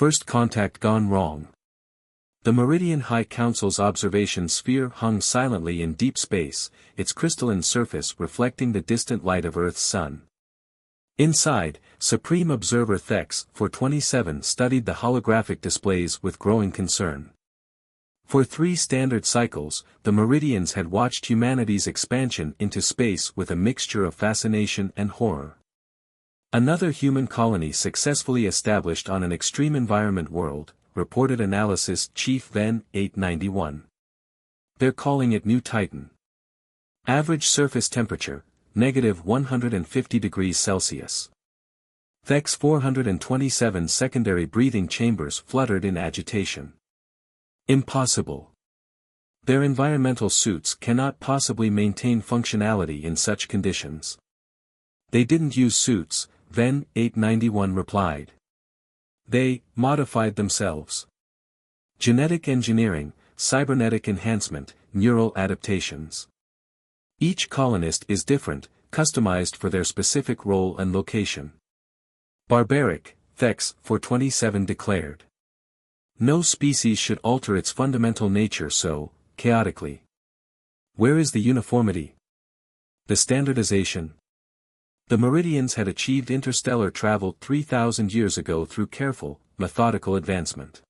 First contact gone wrong. The Meridian High Council's observation sphere hung silently in deep space, its crystalline surface reflecting the distant light of Earth's sun. Inside, Supreme Observer Thex 427 studied the holographic displays with growing concern. For 3 standard cycles, the Meridians had watched humanity's expansion into space with a mixture of fascination and horror. Another human colony successfully established on an extreme environment world, reported Analysis Chief Ven 891. They're calling it New Titan. Average surface temperature, -150 degrees Celsius. Thex 427 secondary breathing chambers fluttered in agitation. Impossible. Their environmental suits cannot possibly maintain functionality in such conditions. They didn't use suits, Ven 891 replied. They modified themselves. Genetic engineering, cybernetic enhancement, neural adaptations. Each colonist is different, customized for their specific role and location. Barbaric, Thex 427 declared. No species should alter its fundamental nature so chaotically. Where is the uniformity? The standardization? The Meridians had achieved interstellar travel 3,000 years ago through careful, methodical advancement.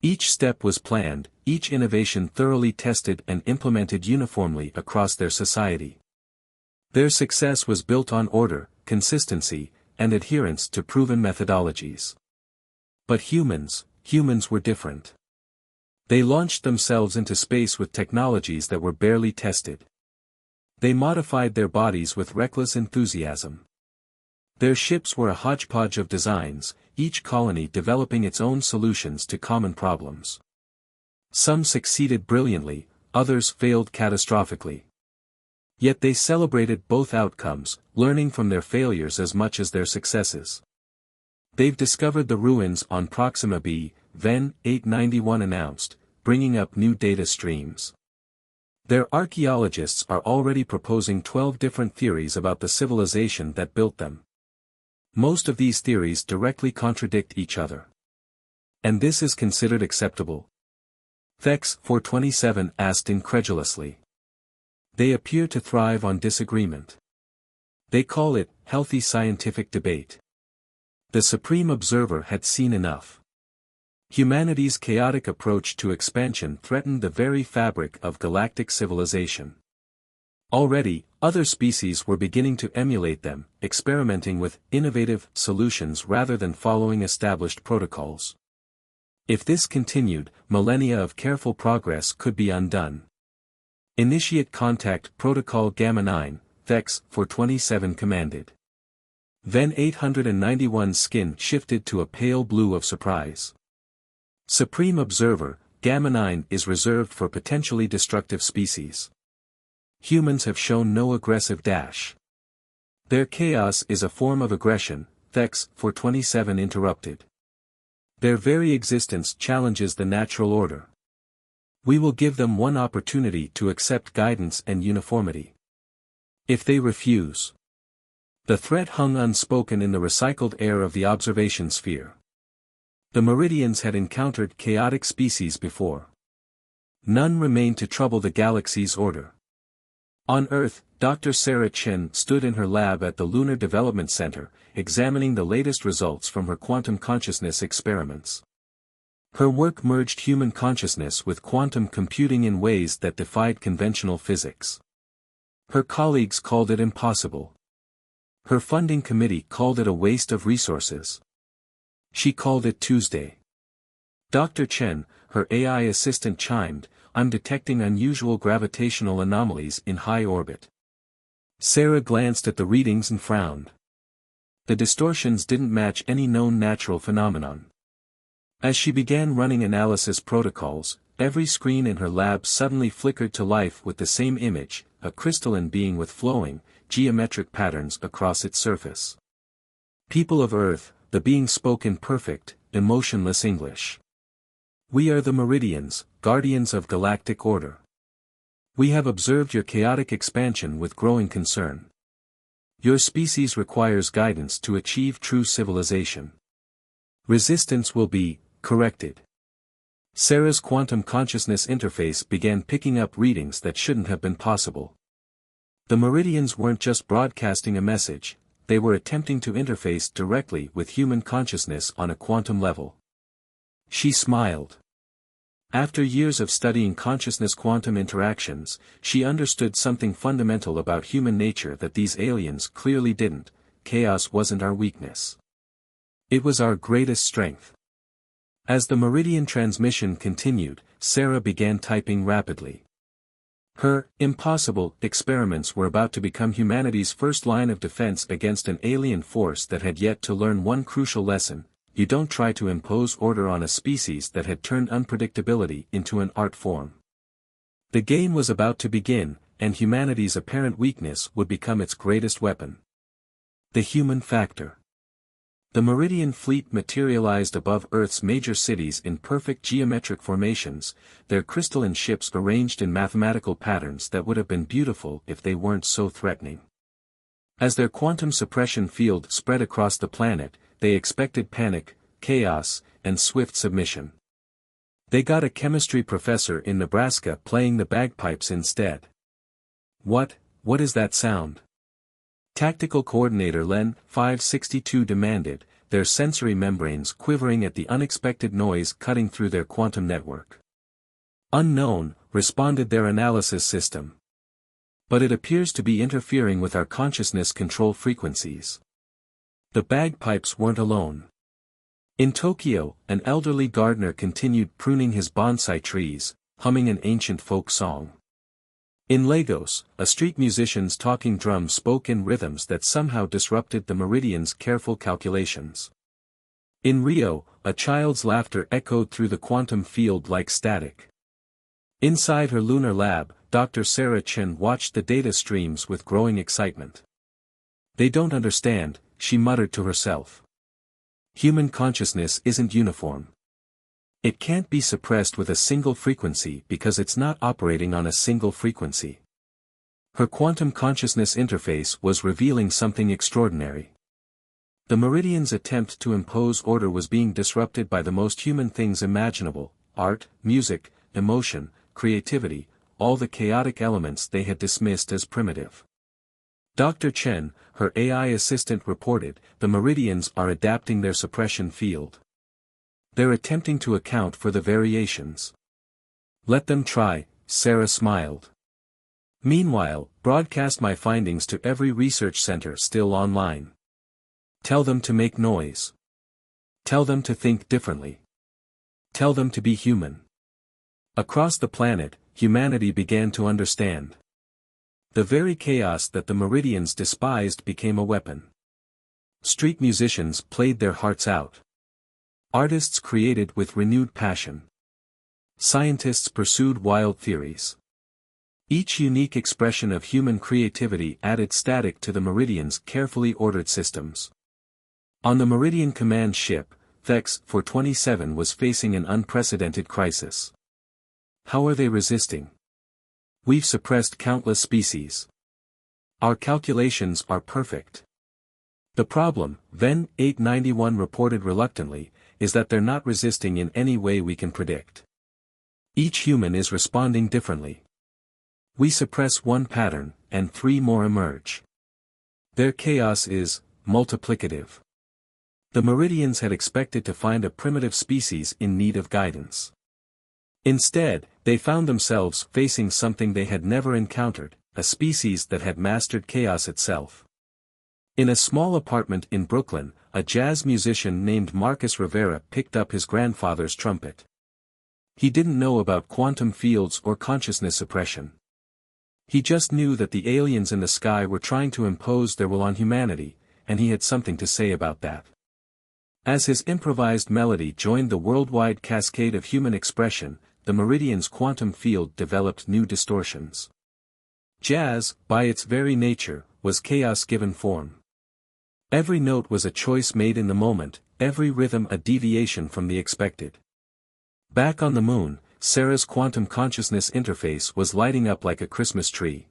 Each step was planned, each innovation thoroughly tested and implemented uniformly across their society. Their success was built on order, consistency, and adherence to proven methodologies. But humans were different. They launched themselves into space with technologies that were barely tested. They modified their bodies with reckless enthusiasm. Their ships were a hodgepodge of designs, each colony developing its own solutions to common problems. Some succeeded brilliantly, others failed catastrophically. Yet they celebrated both outcomes, learning from their failures as much as their successes. They've discovered the ruins on Proxima b, Ven 891 announced, bringing up new data streams. Their archaeologists are already proposing 12 different theories about the civilization that built them. Most of these theories directly contradict each other. And this is considered acceptable? Thex 427 asked incredulously. They appear to thrive on disagreement. They call it healthy scientific debate. The Supreme Observer had seen enough. Humanity's chaotic approach to expansion threatened the very fabric of galactic civilization. Already, other species were beginning to emulate them, experimenting with innovative solutions rather than following established protocols. If this continued, millennia of careful progress could be undone. Initiate contact Protocol Gamma 9, Thex 427 commanded. Ven 891's skin shifted to a pale blue of surprise. Supreme Observer, Gamma 9 is reserved for potentially destructive species. Humans have shown no aggressive dash. Their chaos is a form of aggression, Thex 427 interrupted. Their very existence challenges the natural order. We will give them one opportunity to accept guidance and uniformity. If they refuse, the threat hung unspoken in the recycled air of the observation sphere. The Meridians had encountered chaotic species before. None remained to trouble the galaxy's order. On Earth, Dr. Sarah Chen stood in her lab at the Lunar Development Center, examining the latest results from her quantum consciousness experiments. Her work merged human consciousness with quantum computing in ways that defied conventional physics. Her colleagues called it impossible. Her funding committee called it a waste of resources. She called it Tuesday. Dr. Chen, her AI assistant chimed, "I'm detecting unusual gravitational anomalies in high orbit." Sarah glanced at the readings and frowned. The distortions didn't match any known natural phenomenon. As she began running analysis protocols, every screen in her lab suddenly flickered to life with the same image, a crystalline being with flowing, geometric patterns across its surface. People of Earth, the being spoke in perfect, emotionless English. We are the Meridians, guardians of galactic order. We have observed your chaotic expansion with growing concern. Your species requires guidance to achieve true civilization. Resistance will be corrected. Sarah's quantum consciousness interface began picking up readings that shouldn't have been possible. The meridians weren't just broadcasting a message, they were attempting to interface directly with human consciousness on a quantum level. She smiled. After years of studying consciousness quantum interactions, she understood something fundamental about human nature that these aliens clearly didn't: chaos wasn't our weakness. It was our greatest strength. As the meridian transmission continued, Sarah began typing rapidly. Her impossible experiments were about to become humanity's first line of defense against an alien force that had yet to learn one crucial lesson: you don't try to impose order on a species that had turned unpredictability into an art form. The game was about to begin, and humanity's apparent weakness would become its greatest weapon. The human factor. The Meridian fleet materialized above Earth's major cities in perfect geometric formations, their crystalline ships arranged in mathematical patterns that would have been beautiful if they weren't so threatening. As their quantum suppression field spread across the planet, they expected panic, chaos, and swift submission. They got a chemistry professor in Nebraska playing the bagpipes instead. What is that sound? Tactical Coordinator Len 562 demanded, their sensory membranes quivering at the unexpected noise cutting through their quantum network. Unknown, responded their analysis system. But it appears to be interfering with our consciousness control frequencies. The bagpipes weren't alone. In Tokyo, an elderly gardener continued pruning his bonsai trees, humming an ancient folk song. In Lagos, a street musician's talking drum spoke in rhythms that somehow disrupted the meridian's careful calculations. In Rio, a child's laughter echoed through the quantum field like static. Inside her lunar lab, Dr. Sarah Chen watched the data streams with growing excitement. They don't understand, she muttered to herself. Human consciousness isn't uniform. It can't be suppressed with a single frequency because it's not operating on a single frequency. Her quantum consciousness interface was revealing something extraordinary. The Meridian's attempt to impose order was being disrupted by the most human things imaginable: art, music, emotion, creativity, all the chaotic elements they had dismissed as primitive. Dr. Chen, her AI assistant, reported, the Meridians are adapting their suppression field. They're attempting to account for the variations. Let them try, Sarah smiled. Meanwhile, broadcast my findings to every research center still online. Tell them to make noise. Tell them to think differently. Tell them to be human. Across the planet, humanity began to understand. The very chaos that the Meridians despised became a weapon. Street musicians played their hearts out. Artists created with renewed passion. Scientists pursued wild theories. Each unique expression of human creativity added static to the Meridian's carefully ordered systems. On the Meridian command ship, Vex 427 was facing an unprecedented crisis. How are they resisting? We've suppressed countless species. Our calculations are perfect. The problem, Ven 891 reported reluctantly, is that they're not resisting in any way we can predict. Each human is responding differently. We suppress one pattern, and 3 more emerge. Their chaos is multiplicative. The Meridians had expected to find a primitive species in need of guidance. Instead, they found themselves facing something they had never encountered, a species that had mastered chaos itself. In a small apartment in Brooklyn, a jazz musician named Marcus Rivera picked up his grandfather's trumpet. He didn't know about quantum fields or consciousness suppression. He just knew that the aliens in the sky were trying to impose their will on humanity, and he had something to say about that. As his improvised melody joined the worldwide cascade of human expression, the Meridian's quantum field developed new distortions. Jazz, by its very nature, was chaos given form. Every note was a choice made in the moment, every rhythm a deviation from the expected. Back on the moon, Sarah's quantum consciousness interface was lighting up like a Christmas tree.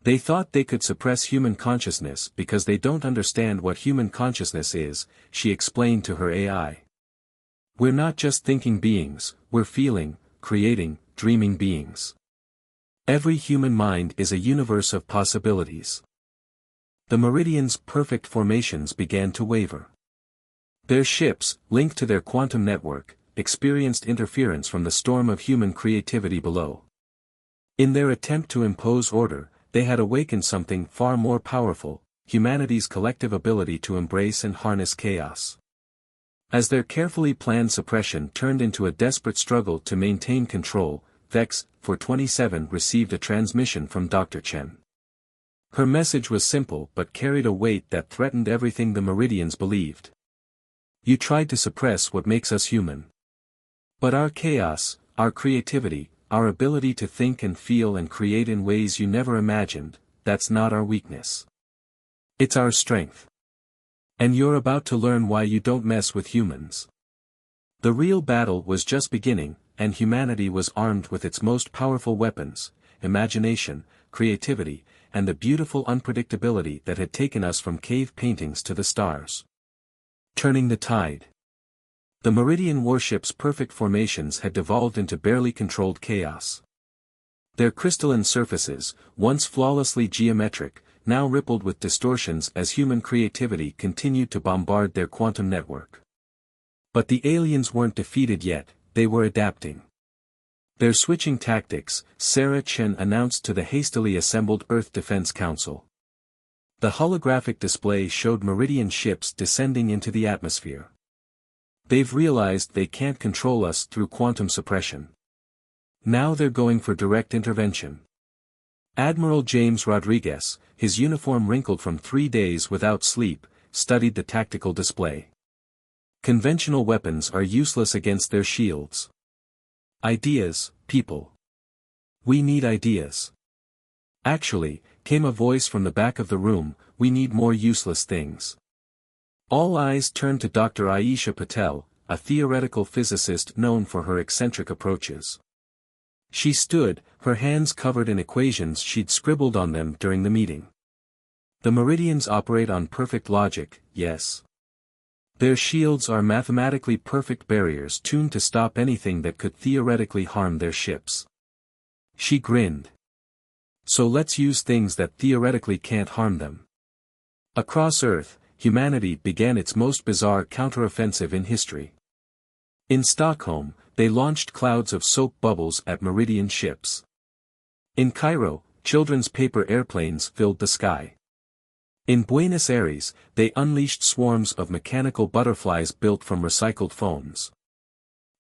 They thought they could suppress human consciousness because they don't understand what human consciousness is, she explained to her AI. We're not just thinking beings, we're feeling, creating, dreaming beings. Every human mind is a universe of possibilities. The Meridian's perfect formations began to waver. Their ships, linked to their quantum network, experienced interference from the storm of human creativity below. In their attempt to impose order, they had awakened something far more powerful, humanity's collective ability to embrace and harness chaos. As their carefully planned suppression turned into a desperate struggle to maintain control, Vex 427 received a transmission from Dr. Chen. Her message was simple but carried a weight that threatened everything the Meridians believed. You tried to suppress what makes us human. But our chaos, our creativity, our ability to think and feel and create in ways you never imagined, that's not our weakness. It's our strength. And you're about to learn why you don't mess with humans. The real battle was just beginning, and humanity was armed with its most powerful weapons, imagination, creativity, and the beautiful unpredictability that had taken us from cave paintings to the stars. Turning the tide. The Meridian warship's perfect formations had devolved into barely controlled chaos. Their crystalline surfaces, once flawlessly geometric, now rippled with distortions as human creativity continued to bombard their quantum network. But the aliens weren't defeated yet, they were adapting. Their switching tactics, Sarah Chen announced to the hastily assembled Earth Defense Council. The holographic display showed Meridian ships descending into the atmosphere. They've realized they can't control us through quantum suppression. Now they're going for direct intervention. Admiral James Rodriguez, his uniform wrinkled from 3 days without sleep, studied the tactical display. Conventional weapons are useless against their shields. Ideas, people. We need ideas. Actually, came a voice from the back of the room, we need more useless things. All eyes turned to Dr. Ayesha Patel, a theoretical physicist known for her eccentric approaches. She stood, her hands covered in equations she'd scribbled on them during the meeting. The Meridians operate on perfect logic, yes. Their shields are mathematically perfect barriers tuned to stop anything that could theoretically harm their ships. She grinned. So let's use things that theoretically can't harm them. Across Earth, humanity began its most bizarre counteroffensive in history. In Stockholm, they launched clouds of soap bubbles at Meridian ships. In Cairo, children's paper airplanes filled the sky. In Buenos Aires, they unleashed swarms of mechanical butterflies built from recycled foams.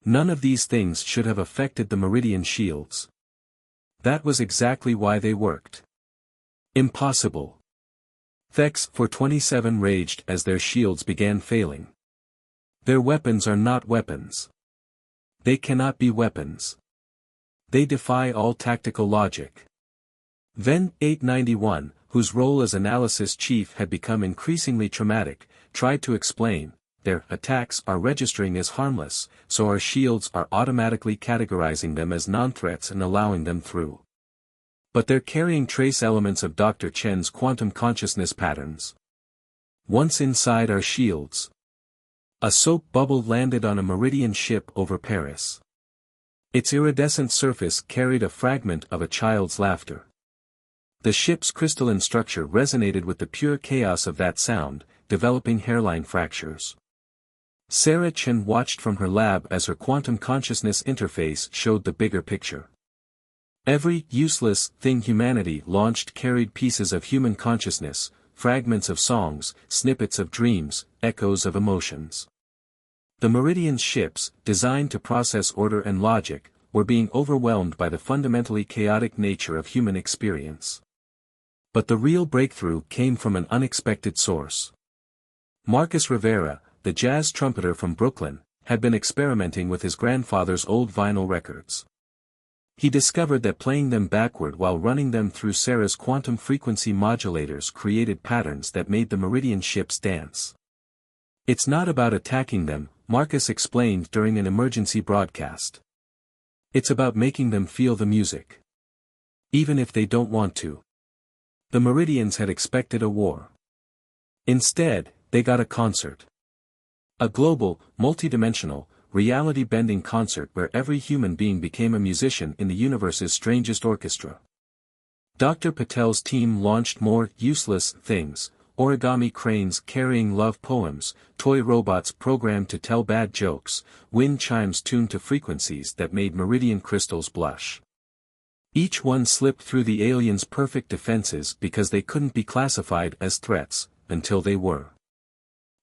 None of these things should have affected the Meridian shields. That was exactly why they worked. Impossible. Vex 427 raged as their shields began failing. Their weapons are not weapons. They cannot be weapons. They defy all tactical logic. Ven 891, whose role as analysis chief had become increasingly traumatic, tried to explain, their attacks are registering as harmless, so our shields are automatically categorizing them as non-threats and allowing them through. But they're carrying trace elements of Dr. Chen's quantum consciousness patterns. Once inside our shields. A soap bubble landed on a Meridian ship over Paris. Its iridescent surface carried a fragment of a child's laughter. The ship's crystalline structure resonated with the pure chaos of that sound, developing hairline fractures. Sarah Chen watched from her lab as her quantum consciousness interface showed the bigger picture. Every useless thing humanity launched carried pieces of human consciousness, fragments of songs, snippets of dreams, echoes of emotions. The Meridian's ships, designed to process order and logic, were being overwhelmed by the fundamentally chaotic nature of human experience. But the real breakthrough came from an unexpected source. Marcus Rivera, the jazz trumpeter from Brooklyn, had been experimenting with his grandfather's old vinyl records. He discovered that playing them backward while running them through Sarah's quantum frequency modulators created patterns that made the Meridian ships dance. It's not about attacking them, Marcus explained during an emergency broadcast. It's about making them feel the music. Even if they don't want to. The Meridians had expected a war. Instead, they got a concert. A global, multidimensional, reality-bending concert where every human being became a musician in the universe's strangest orchestra. Dr. Patel's team launched more useless things: origami cranes carrying love poems, toy robots programmed to tell bad jokes, wind chimes tuned to frequencies that made meridian crystals blush. Each one slipped through the aliens' perfect defenses because they couldn't be classified as threats, until they were.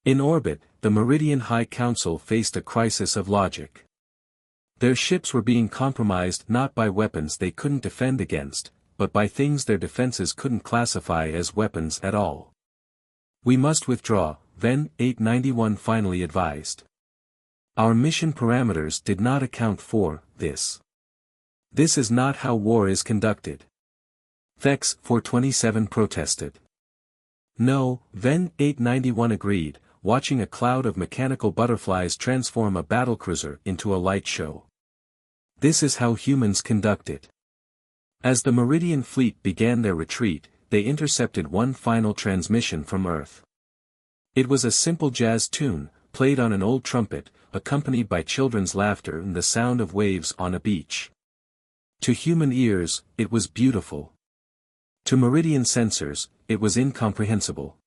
In orbit, the Meridian High Council faced a crisis of logic. Their ships were being compromised not by weapons they couldn't defend against, but by things their defenses couldn't classify as weapons at all. "We must withdraw," Ven 891 finally advised. "Our mission parameters did not account for this. This is not how war is conducted." Thex 427 protested. "No," Ven 891 agreed, watching a cloud of mechanical butterflies transform a battlecruiser into a light show. "This is how humans conduct it." As the Meridian fleet began their retreat, they intercepted one final transmission from Earth. It was a simple jazz tune, played on an old trumpet, accompanied by children's laughter and the sound of waves on a beach. To human ears, it was beautiful. To Meridian sensors, it was incomprehensible.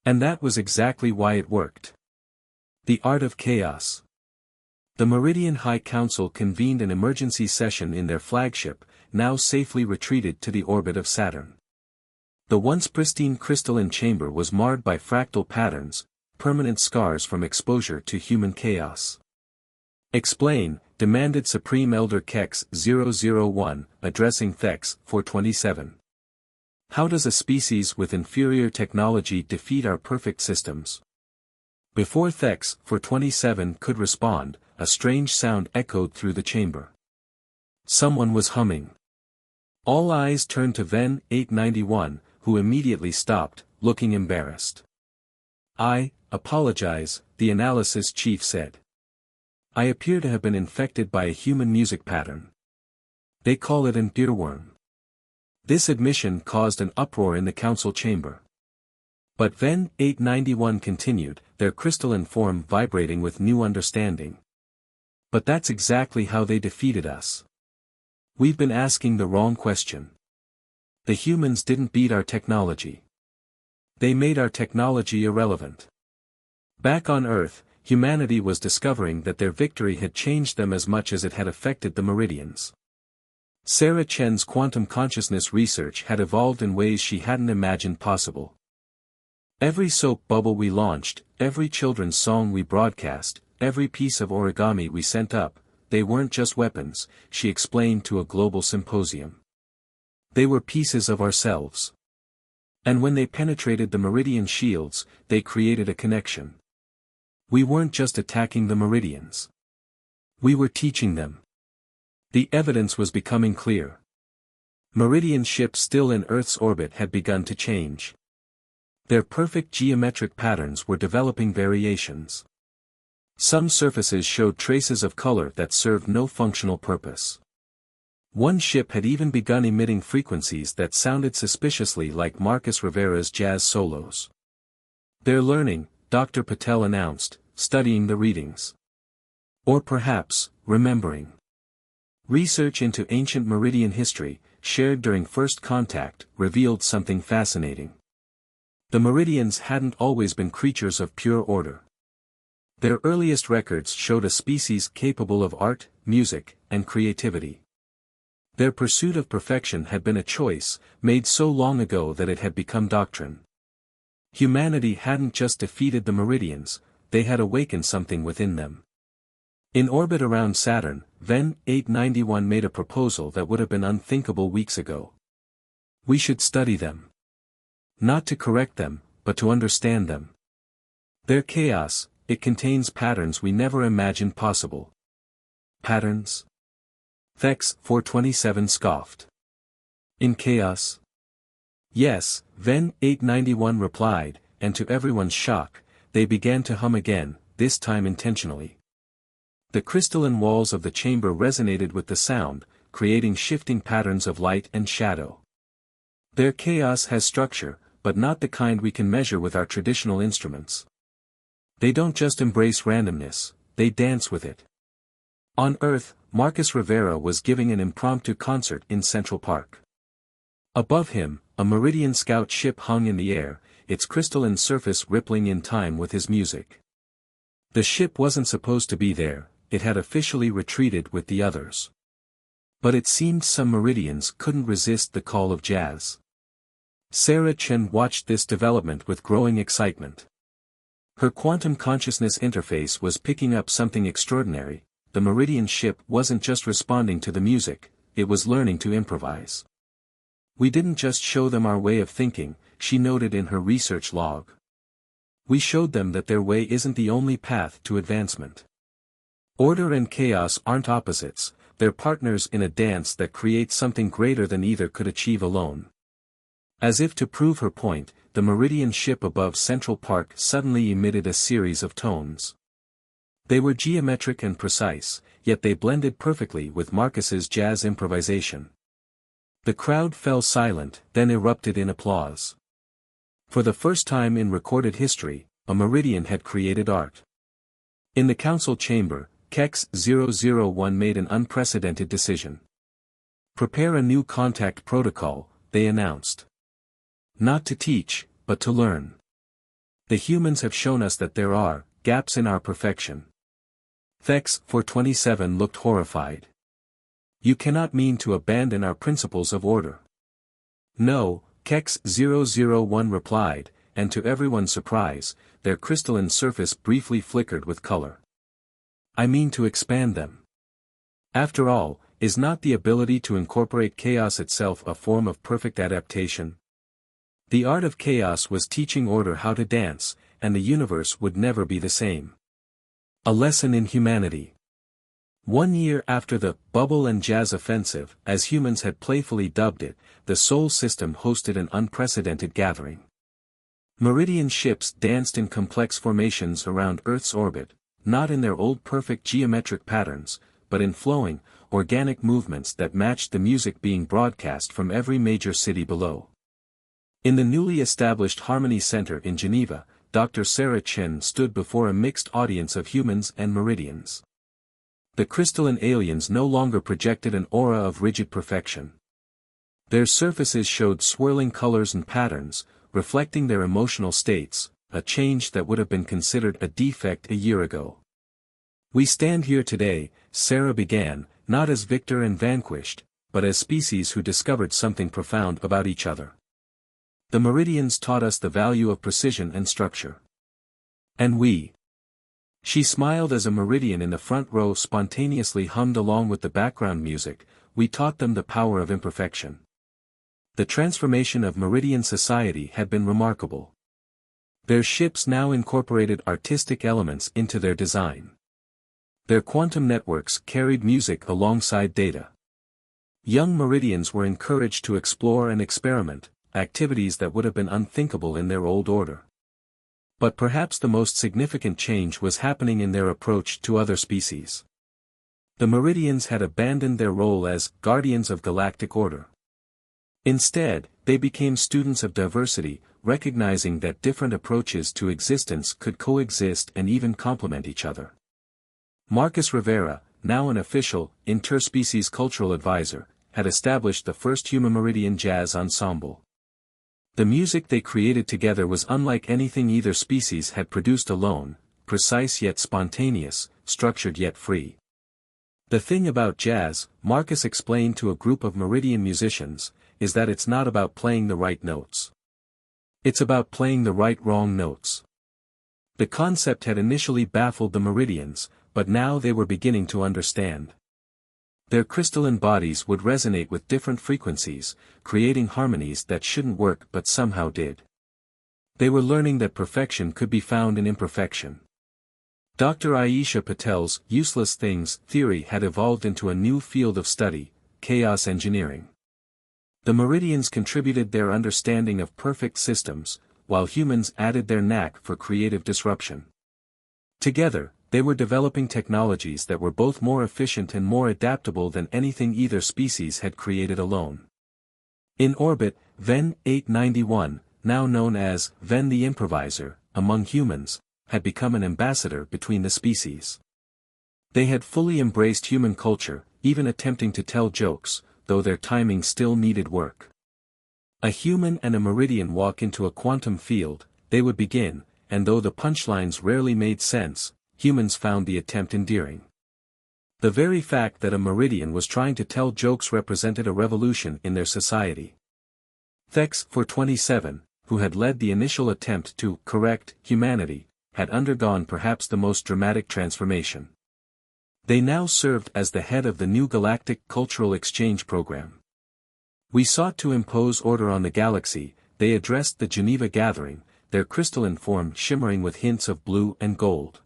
And that was exactly why it worked. The art of chaos. The Meridian High Council convened an emergency session in their flagship, now safely retreated to the orbit of Saturn. The once pristine crystalline chamber was marred by fractal patterns, permanent scars from exposure to human chaos. "Explain," demanded Supreme Elder Kex 001, addressing Thex 427. "How does a species with inferior technology defeat our perfect systems?" Before Thex 427 could respond, a strange sound echoed through the chamber. Someone was humming. All eyes turned to Ven 891, who immediately stopped, looking embarrassed. "I apologize," the analysis chief said. "I appear to have been infected by a human music pattern. They call it an earworm." This admission caused an uproar in the council chamber. But Ven 891 continued, their crystalline form vibrating with new understanding. "But that's exactly how they defeated us. We've been asking the wrong question. The humans didn't beat our technology. They made our technology irrelevant." Back on Earth, humanity was discovering that their victory had changed them as much as it had affected the Meridians. Sarah Chen's quantum consciousness research had evolved in ways she hadn't imagined possible. Every soap bubble we launched, every children's song we broadcast, every piece of origami we sent up, they weren't just weapons, she explained to a global symposium. They were pieces of ourselves. And when they penetrated the Meridian shields, they created a connection. We weren't just attacking the Meridians. We were teaching them. The evidence was becoming clear. Meridian ships still in Earth's orbit had begun to change. Their perfect geometric patterns were developing variations. Some surfaces showed traces of color that served no functional purpose. One ship had even begun emitting frequencies that sounded suspiciously like Marcus Rivera's jazz solos. "They're learning," Dr. Patel announced, studying the readings. Or perhaps, remembering. Research into ancient Meridian history, shared during first contact, revealed something fascinating. The Meridians hadn't always been creatures of pure order. Their earliest records showed a species capable of art, music, and creativity. Their pursuit of perfection had been a choice, made so long ago that it had become doctrine. Humanity hadn't just defeated the Meridians, they had awakened something within them. In orbit around Saturn, Ven 891 made a proposal that would have been unthinkable weeks ago. "We should study them. Not to correct them, but to understand them. Their chaos, it contains patterns we never imagined possible." "Patterns?" Thex 427 scoffed. "In chaos?" "Yes," Ven 891 replied, and to everyone's shock, they began to hum again, this time intentionally. The crystalline walls of the chamber resonated with the sound, creating shifting patterns of light and shadow. "Their chaos has structure, but not the kind we can measure with our traditional instruments. They don't just embrace randomness, they dance with it. On Earth, Marcus Rivera was giving an impromptu concert in Central Park. Above him, a Meridian scout ship hung in the air, its crystalline surface rippling in time with his music. The ship wasn't supposed to be there, it had officially retreated with the others. But it seemed some Meridians couldn't resist the call of jazz. Sarah Chen watched this development with growing excitement. Her quantum consciousness interface was picking up something extraordinary. The Meridian ship wasn't just responding to the music, it was learning to improvise. We didn't just show them our way of thinking, she noted in her research log. We showed them that their way isn't the only path to advancement. Order and chaos aren't opposites, they're partners in a dance that creates something greater than either could achieve alone. As if to prove her point, the Meridian ship above Central Park suddenly emitted a series of tones. They were geometric and precise, yet they blended perfectly with Marcus's jazz improvisation. The crowd fell silent, then erupted in applause. For the first time in recorded history, a Meridian had created art. In the council chamber, Kex 001 made an unprecedented decision. Prepare a new contact protocol, they announced. Not to teach, but to learn. The humans have shown us that there are gaps in our perfection. Thex 427 looked horrified. You cannot mean to abandon our principles of order. No, Kex 001 replied, and to everyone's surprise, their crystalline surface briefly flickered with color. I mean to expand them. After all, is not the ability to incorporate chaos itself a form of perfect adaptation? The art of chaos was teaching order how to dance, and the universe would never be the same. A lesson in humanity. 1 year after the Bubble and Jazz Offensive, as humans had playfully dubbed it, the Sol system hosted an unprecedented gathering. Meridian ships danced in complex formations around Earth's orbit, not in their old perfect geometric patterns, but in flowing, organic movements that matched the music being broadcast from every major city below. In the newly established Harmony Center in Geneva, Dr. Sarah Chen stood before a mixed audience of humans and Meridians. The crystalline aliens no longer projected an aura of rigid perfection. Their surfaces showed swirling colors and patterns, reflecting their emotional states, a change that would have been considered a defect a year ago. We stand here today, Sarah began, not as victor and vanquished, but as species who discovered something profound about each other. The Meridians taught us the value of precision and structure. And we. She smiled as a Meridian in the front row spontaneously hummed along with the background music, we taught them the power of imperfection. The transformation of Meridian society had been remarkable. Their ships now incorporated artistic elements into their design. Their quantum networks carried music alongside data. Young Meridians were encouraged to explore and experiment, activities that would have been unthinkable in their old order. But perhaps the most significant change was happening in their approach to other species. The Meridians had abandoned their role as guardians of galactic order. Instead, they became students of diversity, recognizing that different approaches to existence could coexist and even complement each other. Marcus Rivera, now an official, interspecies cultural advisor, had established the first human Meridian jazz ensemble. The music they created together was unlike anything either species had produced alone, precise yet spontaneous, structured yet free. The thing about jazz, Marcus explained to a group of Meridian musicians, is that it's not about playing the right notes. It's about playing the right wrong notes. The concept had initially baffled the Meridians, but now they were beginning to understand. Their crystalline bodies would resonate with different frequencies, creating harmonies that shouldn't work but somehow did. They were learning that perfection could be found in imperfection. Dr. Aisha Patel's useless things theory had evolved into a new field of study, chaos engineering. The Meridians contributed their understanding of perfect systems, while humans added their knack for creative disruption. Together, they were developing technologies that were both more efficient and more adaptable than anything either species had created alone. In orbit, Ven 891, now known as Ven the Improviser, among humans, had become an ambassador between the species. They had fully embraced human culture, even attempting to tell jokes, though their timing still needed work. A human and a meridian walk into a quantum field, they would begin, and though the punchlines rarely made sense, humans found the attempt endearing. The very fact that a meridian was trying to tell jokes represented a revolution in their society. Thex, for 27, who had led the initial attempt to correct humanity, had undergone perhaps the most dramatic transformation. They now served as the head of the new Galactic Cultural Exchange Program. We sought to impose order on the galaxy, they addressed the Geneva Gathering, their crystalline form shimmering with hints of blue and gold.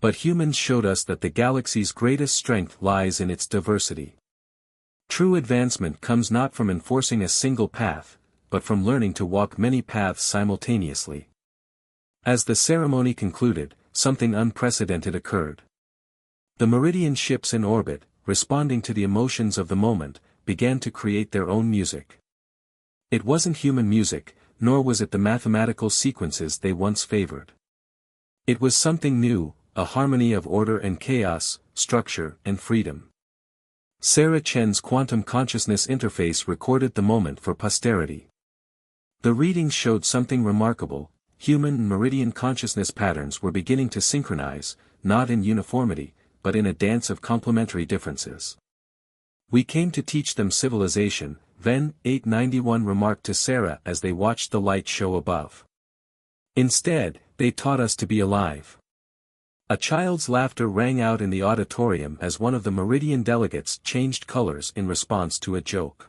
But humans showed us that the galaxy's greatest strength lies in its diversity. True advancement comes not from enforcing a single path, but from learning to walk many paths simultaneously. As the ceremony concluded, something unprecedented occurred. The Meridian ships in orbit, responding to the emotions of the moment, began to create their own music. It wasn't human music, nor was it the mathematical sequences they once favored. It was something new, a harmony of order and chaos, structure and freedom. Sarah Chen's quantum consciousness interface recorded the moment for posterity. The readings showed something remarkable: human and meridian consciousness patterns were beginning to synchronize, not in uniformity, but in a dance of complementary differences. "We came to teach them civilization," Ven 891 remarked to Sarah as they watched the light show above. "Instead, they taught us to be alive." A child's laughter rang out in the auditorium as one of the Meridian delegates changed colors in response to a joke.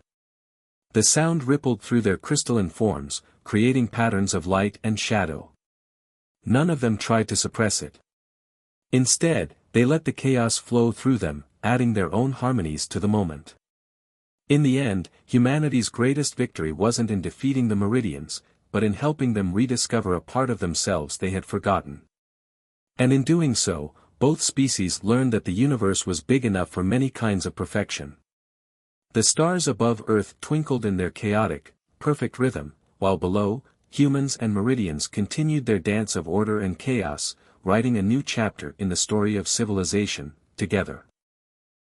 The sound rippled through their crystalline forms, creating patterns of light and shadow. None of them tried to suppress it. Instead, they let the chaos flow through them, adding their own harmonies to the moment. In the end, humanity's greatest victory wasn't in defeating the Meridians, but in helping them rediscover a part of themselves they had forgotten. And in doing so, both species learned that the universe was big enough for many kinds of perfection. The stars above Earth twinkled in their chaotic, perfect rhythm, while below, humans and Meridians continued their dance of order and chaos, writing a new chapter in the story of civilization, together.